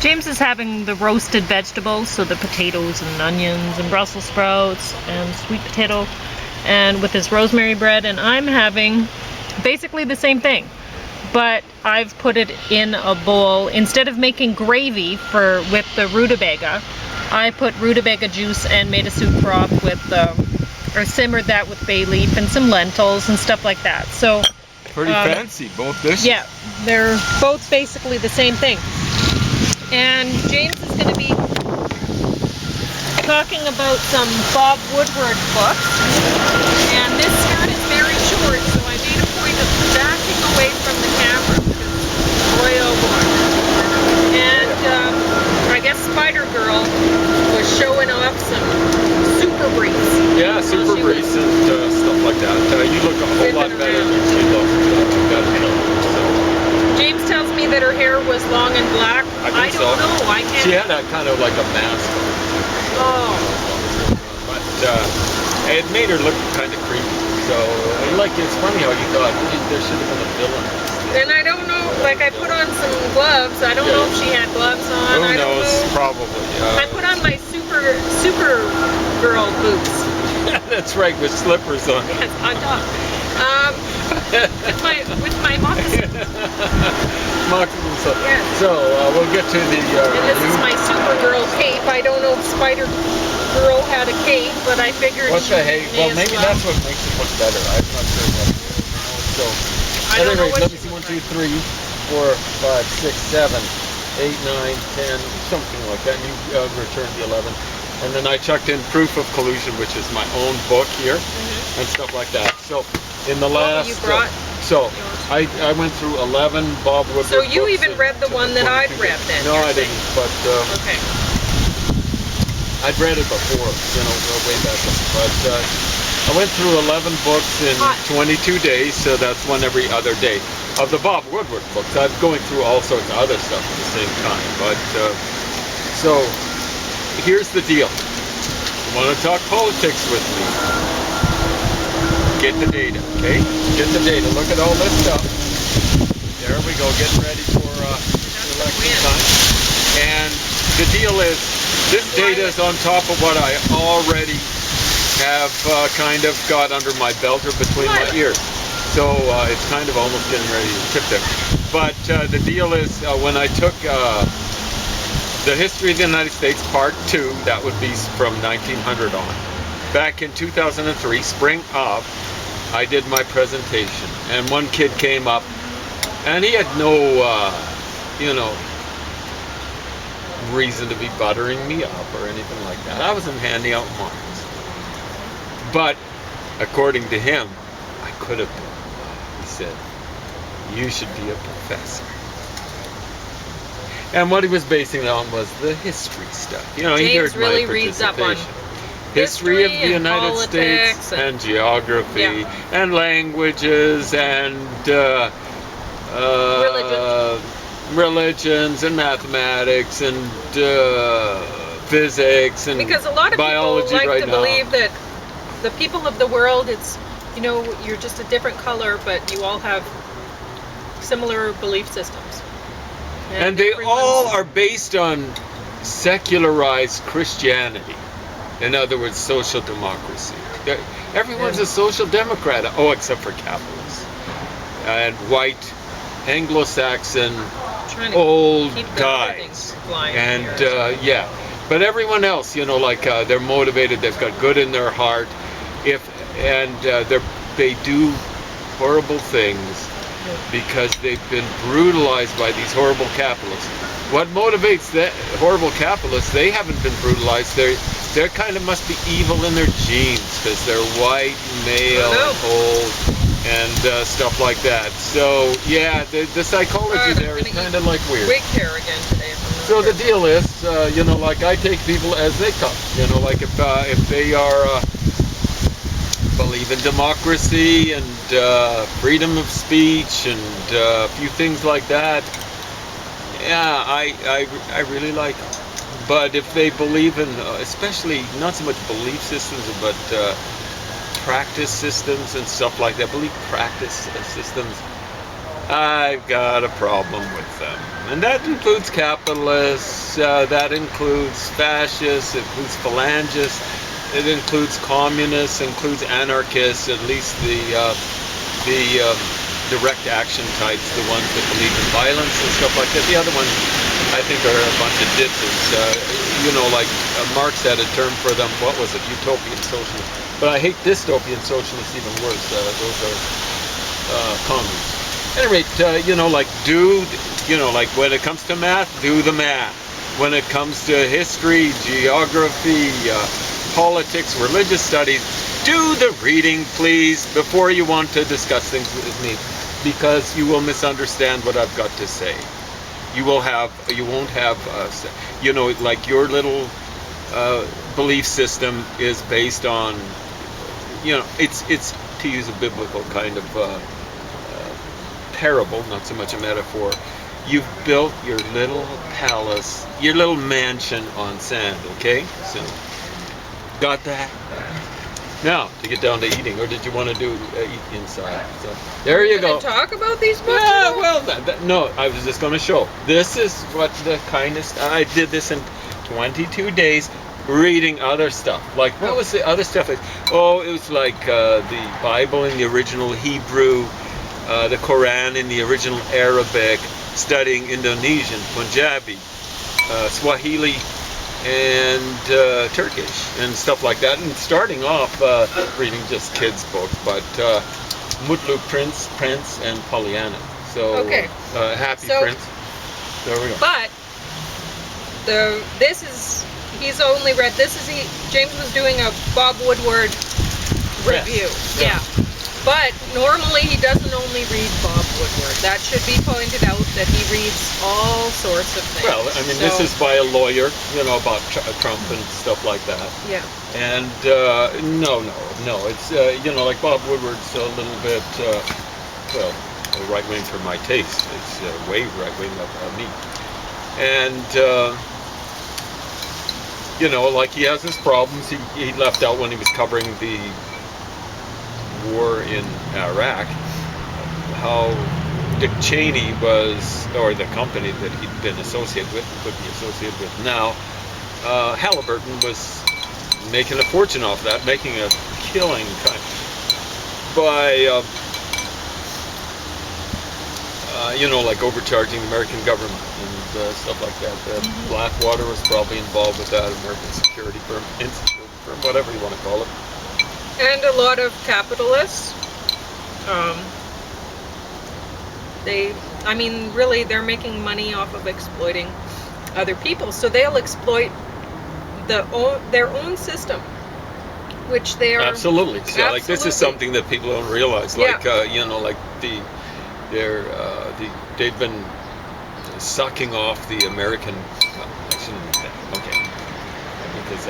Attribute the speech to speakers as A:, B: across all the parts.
A: James is having the roasted vegetables, so the potatoes and onions and Brussels sprouts and sweet potato, and with his rosemary bread, and I'm having basically the same thing, but I've put it in a bowl. Instead of making gravy with the rutabaga, I put rutabaga juice and made a soup broth with, or simmered that with bay leaf and some lentils and stuff like that. So
B: pretty fancy, both dishes.
A: Yeah, they're both basically the same thing. And James is going to be talking about some Bob Woodward books. And this skirt is very short, so I made a point of backing away from the camera. Boy, oh boy. And I guess Spider Girl was showing off some super briefs.
B: Yeah, super briefs and stuff like that. You look a whole lot better than she looked.
A: James tells me that her hair was long and black. I don't know. I can't.
B: She had that kind of like a mask.
A: Oh.
B: But it made her look kind of creepy. So, it's funny how you thought there should have been a villain.
A: And I don't know, like I put on some gloves. I don't know if she had gloves on.
B: Who knows? Probably.
A: I put on my super girl boots.
B: That's right, with slippers on.
A: Yes, on top. With my moccasins.
B: Moccasins.
A: Yes.
B: So we'll get to the.
A: And this is my Supergirl cape. I don't know if Spider Girl had a cape, but I figured.
B: What's the hay? Well, maybe that's what makes it look better. I'm not sure what it is. So, at any rate, let me see. 1, 2, 3, 4, 5, 6, 7, 8, 9, 10, something like that. And you returned the 11. And then I chucked in Proof of Collusion, which is my own book here, and stuff like that. So in the last,
A: you brought
B: I went through 11 Bob Woodward.
A: So you even read the one that I'd read then?
B: No, I didn't. But
A: okay.
B: I'd read it before, way back then. But I went through 11 books in 22 days, so that's one every other day of the Bob Woodward books. I'm going through all sorts of other stuff at the same time. But so. Here's the deal. You want to talk politics with me? Get the data, okay? Get the data. Look at all this stuff. There we go, getting ready for election time. And the deal is, this data is on top of what I already have kind of got under my belt or between my ears. So it's kind of almost getting ready to tip there. But the deal is, when I took the History of the United States, Part 2, that would be from 1900 on. Back in 2003, spring of, I did my presentation, and one kid came up, and he had no, reason to be buttering me up or anything like that. I wasn't handing out marks. But, according to him, I could have been. He said, "You should be a professor." And what he was basing it on was the history stuff.
A: James really reads up on
B: history of the United States and geography and languages and religions and mathematics and physics and
A: because a lot of
B: biology
A: people like
B: right
A: to
B: now.
A: Believe that the people of the world, it's you're just a different color, but you all have similar belief systems.
B: And they all are based on secularized Christianity. In other words, social democracy. Everyone's a social democrat. Oh, except for capitalists. And white, Anglo-Saxon, old guys. And, But everyone else, they're motivated, they've got good in their heart. They do horrible things because they've been brutalized by these horrible capitalists. What motivates the horrible capitalists? They haven't been brutalized. They're kind of must be evil in their genes because they're white, male, and old, and stuff like that. So yeah, the psychology there is kind of like weird.
A: Wig hair again today.
B: So the deal is, I take people as they come. If they are. Believe in democracy and freedom of speech and a few things like that. Yeah, I really like them. But if they believe in, especially not so much belief systems, but practice systems and stuff like that, belief practice systems, I've got a problem with them. And that includes capitalists, that includes fascists, it includes phalangists, it includes communists, includes anarchists, at least the direct action types, the ones that believe in violence and stuff like that. The other ones, I think, are a bunch of ditches. Like Marx had a term for them. What was it? Utopian socialists. But I hate dystopian socialists even worse. Those are communists. At any rate, like when it comes to math, do the math. When it comes to history, geography, politics, religious studies, do the reading, please, before you want to discuss things with me, because you will misunderstand what I've got to say. You won't have, like your little belief system is based on, it's to use a biblical kind of parable, not so much a metaphor. You've built your little palace, your little mansion on sand, okay? So, got that? Now, to get down to eating, or did you want to do eat inside? So, there you go.
A: Talk about these books?
B: Yeah, well, no, I was just going to show. This is what the kindest, I did this in 22 days, reading other stuff. Like, what was the other stuff? It was like the Bible in the original Hebrew, the Quran in the original Arabic, studying Indonesian, Punjabi, Swahili, and Turkish, and stuff like that. And starting off reading just kids' books, but Mutlu Prince, and Pollyanna. So,
A: okay.
B: Happy Prince. There we go.
A: But he's only read, James was doing a Bob Woodward review.
B: Yes.
A: Yeah. But normally he doesn't only read Bob Woodward. That should be pointed out, that he reads all sorts of things.
B: Well, I mean, this is by a lawyer, about Trump and stuff like that.
A: Yeah.
B: And no, it's like Bob Woodward's a little bit right wing for my taste. It's way right wing of me. And like he has his problems. He left out when he was covering the war in Iraq, how Dick Cheney was, or the company that he'd been associated with, could be associated with now, Halliburton was making a fortune off that, making a killing by, like overcharging the American government and stuff like that. Blackwater was probably involved with that, American Security Firm, Institute Firm, whatever you want to call it.
A: And a lot of capitalists, really they're making money off of exploiting other people. So they'll exploit their own system, which they are...
B: Absolutely. So like this is something that people don't realize. Like, they've been sucking off the American... Okay. Because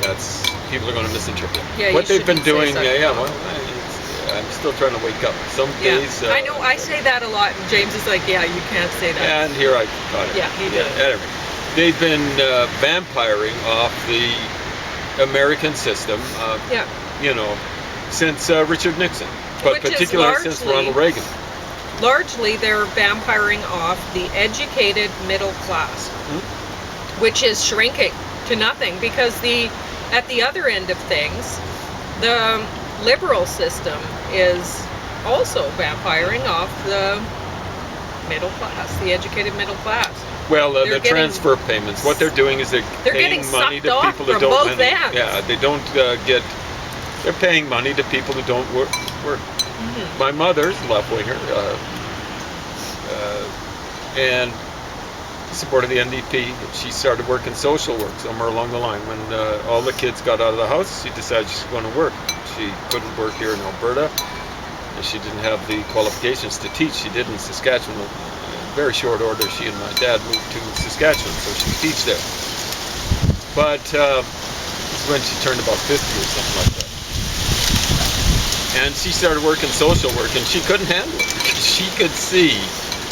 B: that's... People are going to misinterpret.
A: Yeah,
B: what they've been doing, I'm still trying to wake up. Some days...
A: I know, I say that a lot, and James is like, yeah, you can't say that.
B: And here I got it.
A: Yeah, he did.
B: Anyway, they've been vampiring off the American system, since Richard Nixon, but particularly since Ronald Reagan.
A: Largely, they're vampiring off the educated middle class, which is shrinking to nothing, because at the other end of things, the liberal system is also vampiring off the middle class, the educated middle class.
B: Well, the transfer payments, what they're doing is they're paying money to people that don't... Yeah, they don't get... They're paying money to people who don't work. My mother's a left-winger, and supported the NDP. She started working social work somewhere along the line. When all the kids got out of the house, she decided she's going to work. She couldn't work here in Alberta, and she didn't have the qualifications to teach. She did in Saskatchewan. In very short order, she and my dad moved to Saskatchewan, so she could teach there. But it's when she turned about 50 or something like that. And she started working social work, and she couldn't handle it, because she could see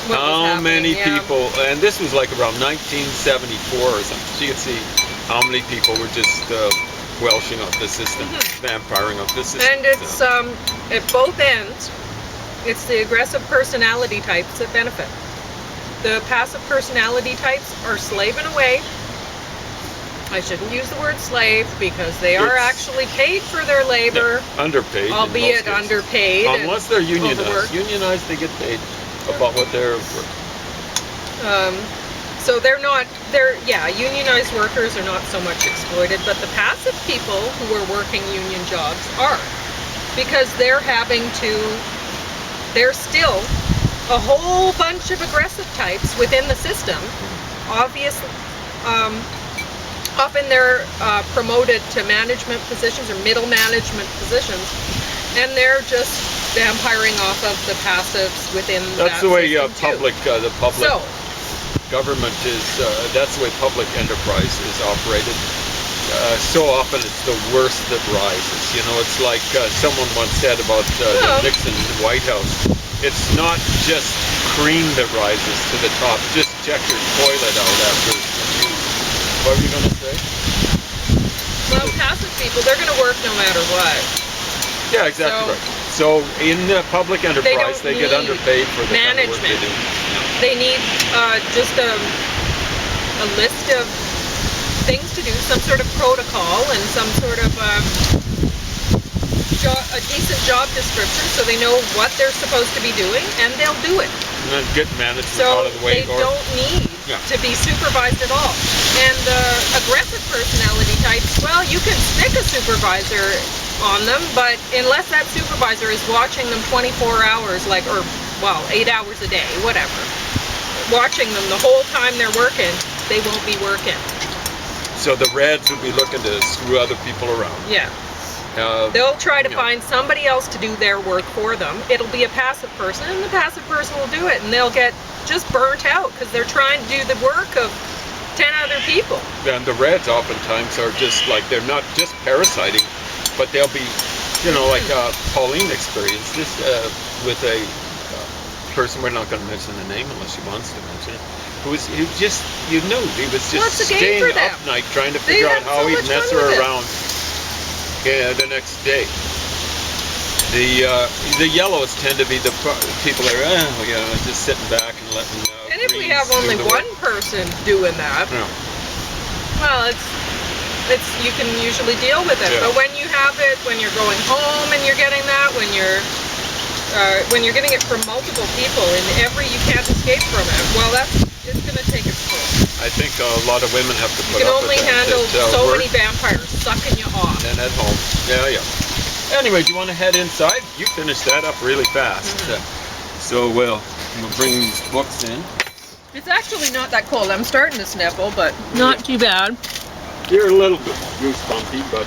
B: how many people, and this was like around 1974 or something, she could see how many people were just welshing off the system, vampiring off the system.
A: And it's at both ends. It's the aggressive personality types that benefit. The passive personality types are slaving away. I shouldn't use the word slave because they are actually paid for their labor.
B: Yeah, underpaid.
A: Albeit underpaid.
B: Unless they're unionized.
A: Overworked.
B: Unionized, they get paid about what they're worth.
A: So unionized workers are not so much exploited, but the passive people who are working union jobs are. Because they're still a whole bunch of aggressive types within the system. Obviously, often they're promoted to management positions or middle management positions, and they're just vampiring off of the passives within
B: That's
A: that
B: the way
A: system
B: the public
A: So,
B: government is. That's the way public enterprise is operated. So often it's the worst that rises. You know, it's like someone once said about the Nixon White House. It's not just cream that rises to the top. Just check your toilet out after you. What were you going to say?
A: well, passive people, they're going to work no matter what.
B: Yeah, exactly right. So in the public enterprise, they get underpaid for the kind of work they do.
A: They need just a list of things to do, some sort of protocol, and some sort of a decent job description, so they know what they're supposed to be doing, and they'll do it.
B: And then get management out of the way.
A: So they don't need to be supervised at all. And the aggressive personality types, well, you can stick a supervisor on them, but unless that supervisor is watching them 24 hours, 8 hours a day, whatever, watching them the whole time they're working, they won't be working.
B: So the Reds will be looking to screw other people around.
A: Yeah. They'll try to find somebody else to do their work for them. It'll be a passive person, and the passive person will do it, and they'll get just burnt out because they're trying to do the work of 10 other people.
B: And the Reds oftentimes are just like, they're not just parasiting, but they'll be, like Pauline experienced this with a person, we're not going to mention the name unless she wants to mention it, he was just staying up night trying to figure out how he'd mess her around the next day. The yellows tend to be the people that are just sitting back and letting
A: and if we have only one person doing that, well, it's you can usually deal with it. But when you have it, when you're going home and you're getting that, when you're getting it from multiple people and you can't escape from it, well, it's going to take its toll.
B: I think a lot of women have to put
A: up with that. You can only handle so
B: work.
A: many vampires sucking you off.
B: And then at home. Yeah. Anyway, do you want to head inside? You finished that up really fast. So we'll bring these books in.
A: It's actually not that cold. I'm starting to sniffle, but not too bad.
B: You're a little bit goosebumpy, but